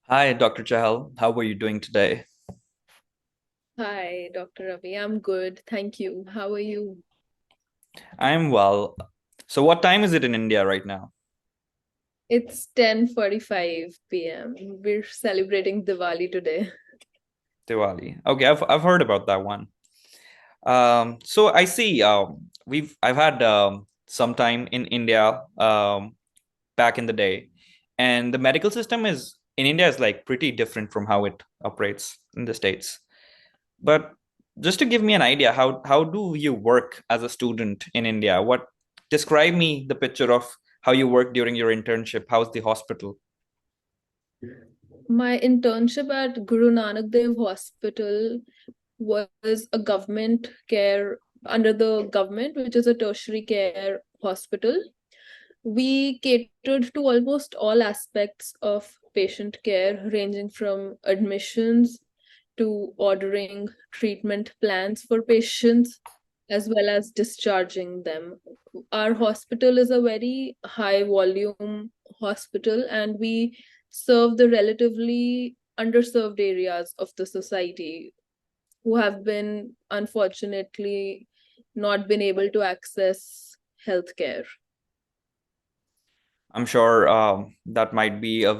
Hi, Dr. Chahal. How are you doing today? Hi, Dr. Ravi. I'm good. Thank you. How are you? I'm well. So, what time is it in India right now? It's 10:45 p.m. We're celebrating Diwali today. Diwali. Okay, I've heard about that one. So I see. I've had some time in India back in the day, and the medical system is in India is like pretty different from how it operates in the States. But just to give me an idea, how do you work as a student in India? What describe me the picture of how you work during your internship? How's the hospital? My internship at Guru Nanak Dev Hospital was a government care under the government, which is a tertiary care hospital. We catered to almost all aspects of patient care, ranging from admissions to ordering treatment plans for patients as well as discharging them. Our hospital is a very high volume hospital, and we serve the relatively underserved areas of the society who have been unfortunately not been able to access healthcare. I'm sure that might be a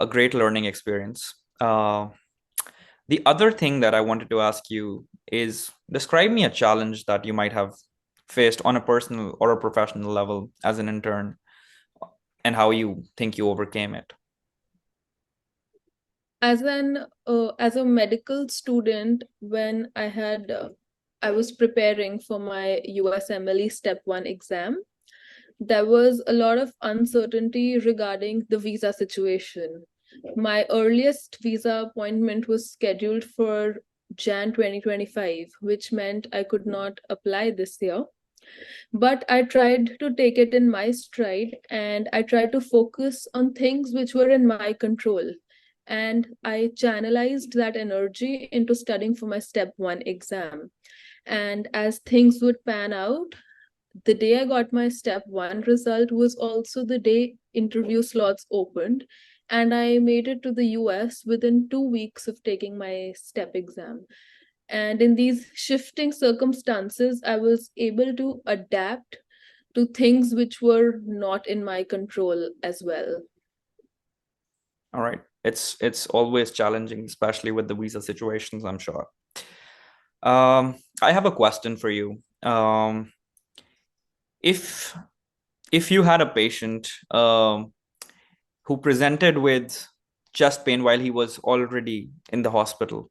great learning experience. The other thing that I wanted to ask you is describe me a challenge that you might have faced on a personal or a professional level as an intern and how you think you overcame it. As a medical student, when I was preparing for my USMLE Step 1 exam, there was a lot of uncertainty regarding the visa situation. My earliest visa appointment was scheduled for Jan 2025, which meant I could not apply this year. But I tried to take it in my stride, and I tried to focus on things which were in my control. And I channelized that energy into studying for my Step 1 exam. And as things would pan out, the day I got my Step 1 result was also the day interview slots opened. And I made it to the US within 2 weeks of taking my STEP exam. And in these shifting circumstances, I was able to adapt to things which were not in my control as well. All right. It's always challenging, especially with the visa situations, I'm sure. I have a question for you. If if you had a patient who presented with chest pain while he was already in the hospital,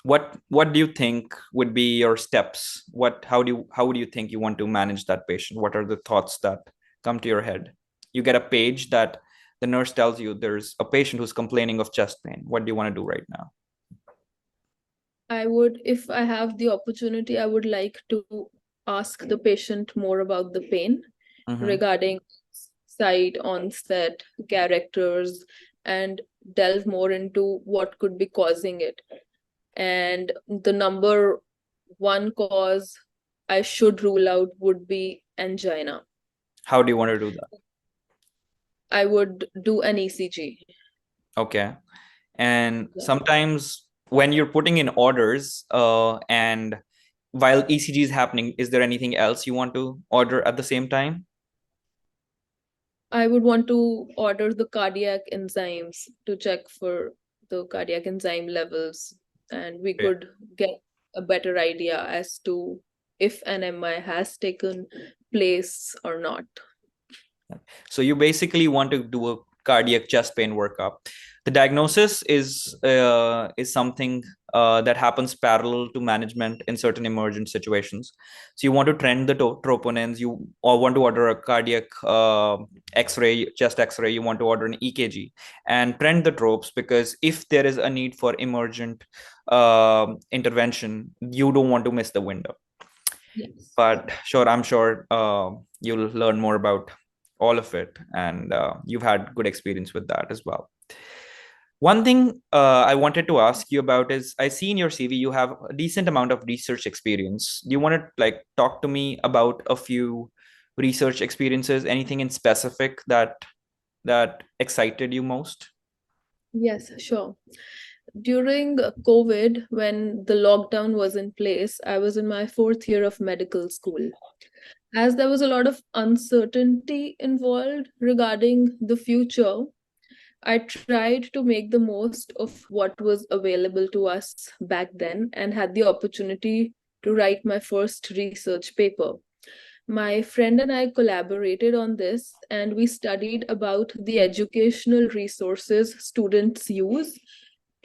what do you think would be your steps? How would you think you want to manage that patient? What are the thoughts that come to your head? You get a page that the nurse tells you there's a patient who's complaining of chest pain. What do you want to do right now? If I have the opportunity, I would like to ask the patient more about the pain Mm-hmm. regarding site, onset, characters, and delve more into what could be causing it. And the number one cause I should rule out would be angina. How do you want to do that? I would do an ECG. Okay. And Yeah. sometimes when you're putting in orders, and while ECG is happening, is there anything else you want to order at the same time? I would want to order the cardiac enzymes to check for the cardiac enzyme levels, and we Yeah. could get a better idea as to if an MI has taken place or not. So you basically want to do a cardiac chest pain workup. The diagnosis is something that happens parallel to management in certain emergent situations. So you want to trend the troponins. You or want to order a cardiac X-ray, chest X-ray. You want to order an EKG and trend the tropes because if there is a need for emergent intervention, you don't want to miss the window. Yes. But sure, I'm sure you'll learn more about all of it, and you've had good experience with that as well. One thing I wanted to ask you about is I see in your CV you have a decent amount of research experience. Do you want to like talk to me about a few research experiences? Anything in specific that that excited you most? Yes, sure. During COVID, when the lockdown was in place, I was in my fourth year of medical school. As there was a lot of uncertainty involved regarding the future, I tried to make the most of what was available to us back then and had the opportunity to write my first research paper. My friend and I collaborated on this, and we studied about the educational resources students use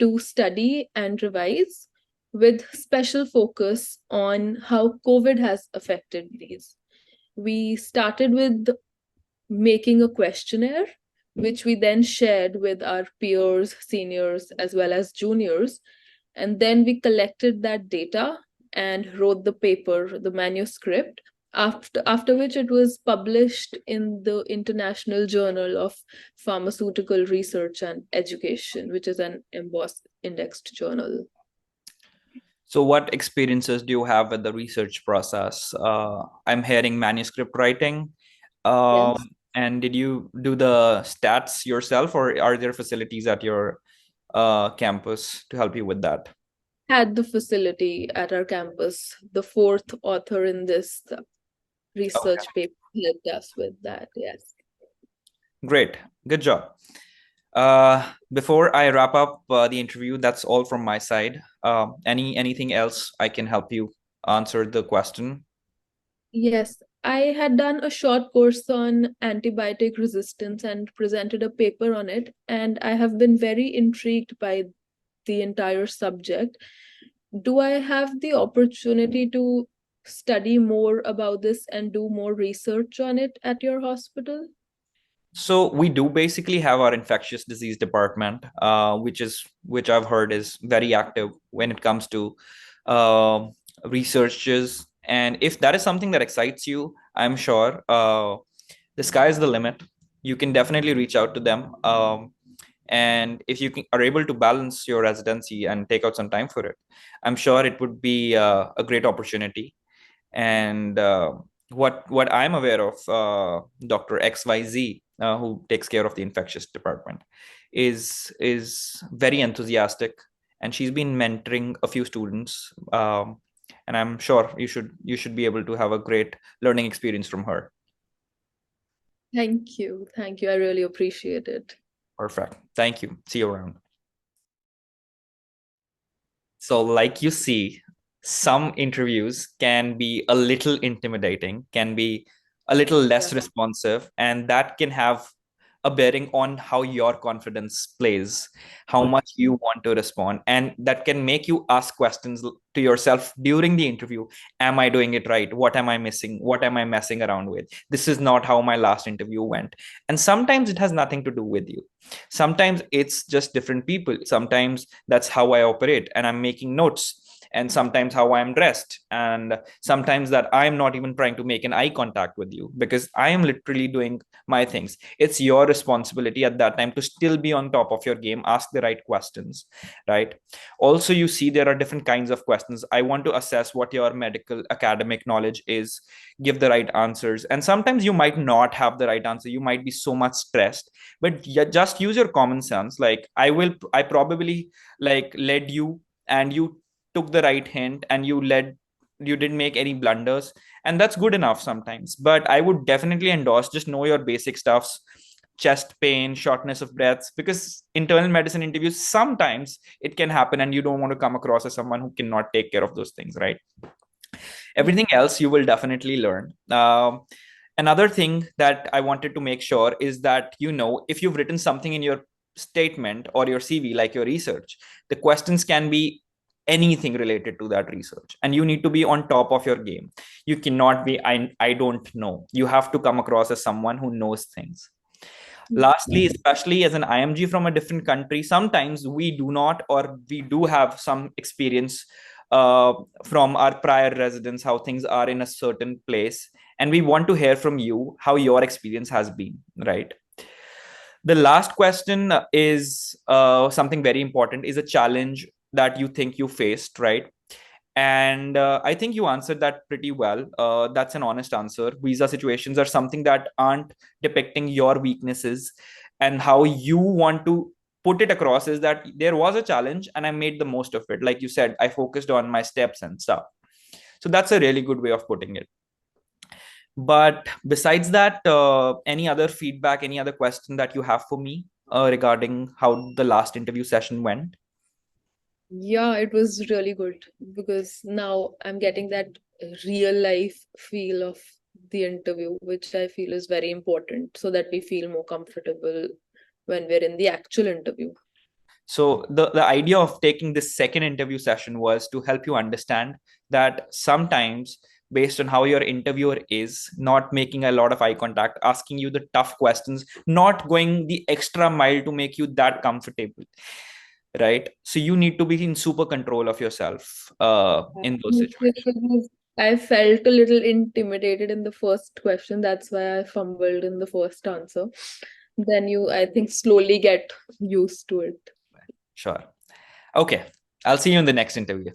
to study and revise, with special focus on how COVID has affected these. We started with making a questionnaire, which we then shared with our peers, seniors, as well as juniors. And then we collected that data and wrote the paper, the manuscript, after which it was published in the International Journal of Pharmaceutical Research and Education, which is an embossed indexed journal. So what experiences do you have with the research process? I'm hearing manuscript writing. Um, Yes. and did you do the stats yourself, or are there facilities at your campus to help you with that? Had the facility at our campus. The fourth author in this Okay, research paper helped us with that. Yes. great. Good job. Before I wrap up the interview, that's all from my side. Anything else I can help you answer the question? Yes, I had done a short course on antibiotic resistance and presented a paper on it, and I have been very intrigued by the entire subject. Do I have the opportunity to study more about this and do more research on it at your hospital? So we do basically have our infectious disease department, which I've heard is very active when it comes to uh, researches. And if that is something that excites you, I'm sure the sky is the limit. You can definitely reach out to them. And if you are able to balance your residency and take out some time for it, I'm sure it would be a great opportunity. And what I'm aware of, Dr. XYZ, who takes care of the infectious department, is very enthusiastic, and she's been mentoring a few students. And I'm sure you should be able to have a great learning experience from her. Thank you. Thank you. I really appreciate it. Perfect. Thank you. See you around. So, like you see, some interviews can be a little intimidating, can be a little Yeah. less responsive, and that can have a bearing on how your confidence plays, how much you want to respond. And that can make you ask questions to yourself during the interview. Am I doing it right? What am I missing? What am I messing around with? This is not how my last interview went. And sometimes it has nothing to do with you. Sometimes it's just different people. Sometimes that's how I operate and I'm making notes, and sometimes how I'm dressed, and sometimes that I'm not even trying to make an eye contact with you because I am literally doing my things. It's your responsibility at that time to still be on top of your game, ask the right questions, right? Also, you see there are different kinds of questions. I want to assess what your medical academic knowledge is, give the right answers, and sometimes you might not have the right answer. You might be so much stressed, but just use your common sense. Like I probably like led you, and you took the right hint, and you didn't make any blunders, and that's good enough sometimes. But I would definitely endorse, just know your basic stuffs: chest pain, shortness of breath, because internal medicine interviews, sometimes it can happen and you don't want to come across as someone who cannot take care of those things, right? Yeah. Everything else you will definitely learn. Another thing that I wanted to make sure is that, if you've written something in your statement or your CV, like your research, the questions can be anything related to that research, and you need to be on top of your game. You cannot be, I don't know. You have to come across as someone who knows things. Lastly, especially as an IMG from a different country, sometimes we do not, or we do have some experience from our prior residence, how things are in a certain place. And we want to hear from you how your experience has been, right? The last question is something very important, is a challenge that you think you faced, right? And I think you answered that pretty well. That's an honest answer. Visa situations are something that aren't depicting your weaknesses. and how you want to put it across is that there was a challenge and I made the most of it. Like you said, I focused on my steps and stuff. So that's a really good way of putting it. But besides that, any other feedback, any other question that you have for me regarding how the last interview session went? Yeah, it was really good because now I'm getting that real life feel of the interview, which I feel is very important so that we feel more comfortable when we're in the actual interview. So the idea of taking this second interview session was to help you understand that sometimes, based on how your interviewer is, not making a lot of eye contact, asking you the tough questions, not going the extra mile to make you that comfortable, right? So you need to be in super control of yourself in those situations. I felt a little intimidated in the first question. That's why I fumbled in the first answer. Then you, I think, slowly get used to it. Sure. Okay. I'll see you in the next interview.